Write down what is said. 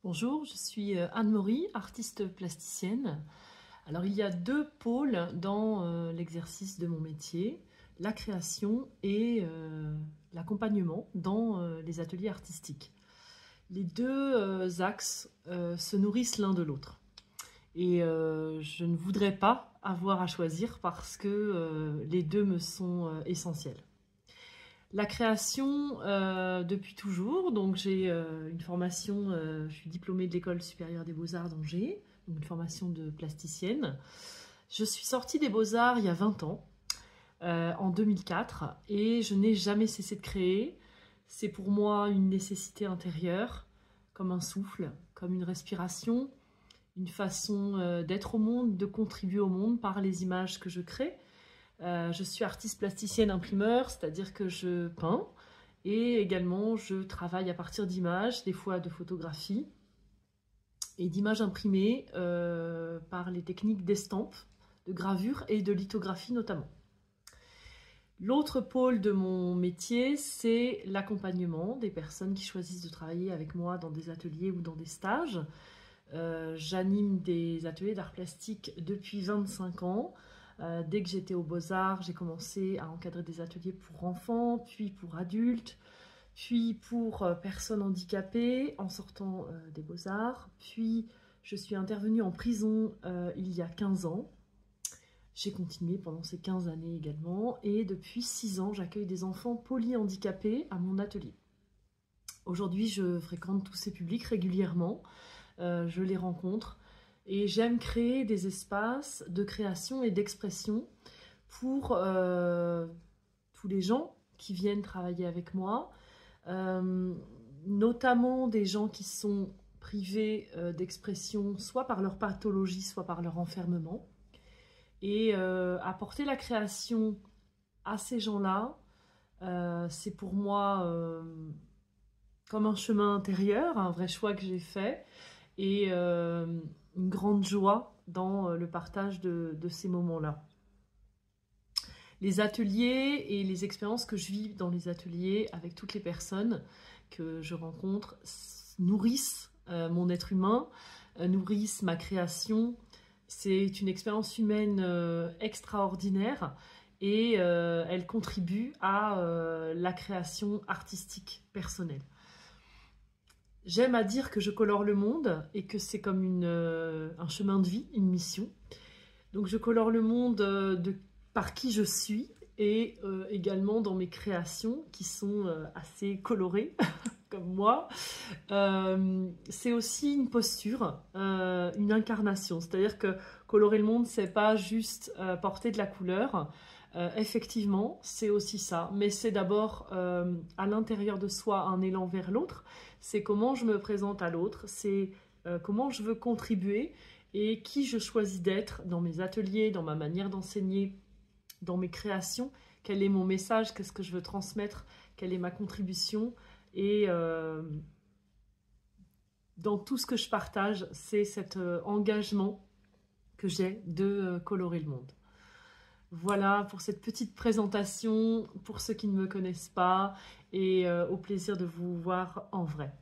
Bonjour, je suis Anne-Maury, artiste plasticienne. Alors il y a deux pôles dans l'exercice de mon métier, la création et l'accompagnement dans les ateliers artistiques. Les deux axes se nourrissent l'un de l'autre. Et je ne voudrais pas avoir à choisir parce que les deux me sont essentiels. La création depuis toujours, donc j'ai une formation, je suis diplômée de l'École supérieure des beaux-arts d'Angers, donc une formation de plasticienne. Je suis sortie des beaux-arts il y a 20 ans, en 2004, et je n'ai jamais cessé de créer. C'est pour moi une nécessité intérieure, comme un souffle, comme une respiration, une façon d'être au monde, de contribuer au monde par les images que je crée. Je suis artiste plasticienne imprimeur, c'est-à-dire que je peins et également je travaille à partir d'images, des fois de photographies et d'images imprimées par les techniques d'estampe, de gravure et de lithographie notamment. L'autre pôle de mon métier, c'est l'accompagnement des personnes qui choisissent de travailler avec moi dans des ateliers ou dans des stages. J'anime des ateliers d'art plastique depuis 25 ans. Dès que j'étais aux Beaux-Arts, j'ai commencé à encadrer des ateliers pour enfants, puis pour adultes, puis pour personnes handicapées en sortant des Beaux-Arts. Puis je suis intervenue en prison il y a 15 ans. J'ai continué pendant ces 15 années également. Et depuis 6 ans, j'accueille des enfants polyhandicapés à mon atelier. Aujourd'hui, je fréquente tous ces publics régulièrement. Je les rencontre. Et j'aime créer des espaces de création et d'expression pour tous les gens qui viennent travailler avec moi, notamment des gens qui sont privés d'expression, soit par leur pathologie, soit par leur enfermement. Et apporter la création à ces gens-là, c'est pour moi comme un chemin intérieur, un vrai choix que j'ai fait. Et une grande joie dans le partage de ces moments-là. Les ateliers et les expériences que je vis dans les ateliers avec toutes les personnes que je rencontre nourrissent mon être humain, nourrissent ma création. C'est une expérience humaine extraordinaire et elle contribue à la création artistique personnelle. J'aime à dire que je colore le monde et que c'est comme un chemin de vie, une mission. Donc je colore le monde par qui je suis et également dans mes créations qui sont assez colorées, comme moi. C'est aussi une posture, une incarnation. C'est-à-dire que colorer le monde, c'est pas juste porter de la couleur. Effectivement, c'est aussi ça. Mais c'est d'abord à l'intérieur de soi un élan vers l'autre. C'est comment je me présente à l'autre, c'est comment je veux contribuer et qui je choisis d'être dans mes ateliers, dans ma manière d'enseigner, dans mes créations, quel est mon message, qu'est-ce que je veux transmettre, quelle est ma contribution. Et dans tout ce que je partage, c'est cet engagement que j'ai de colorer le monde. Voilà pour cette petite présentation, pour ceux qui ne me connaissent pas, et au plaisir de vous voir en vrai.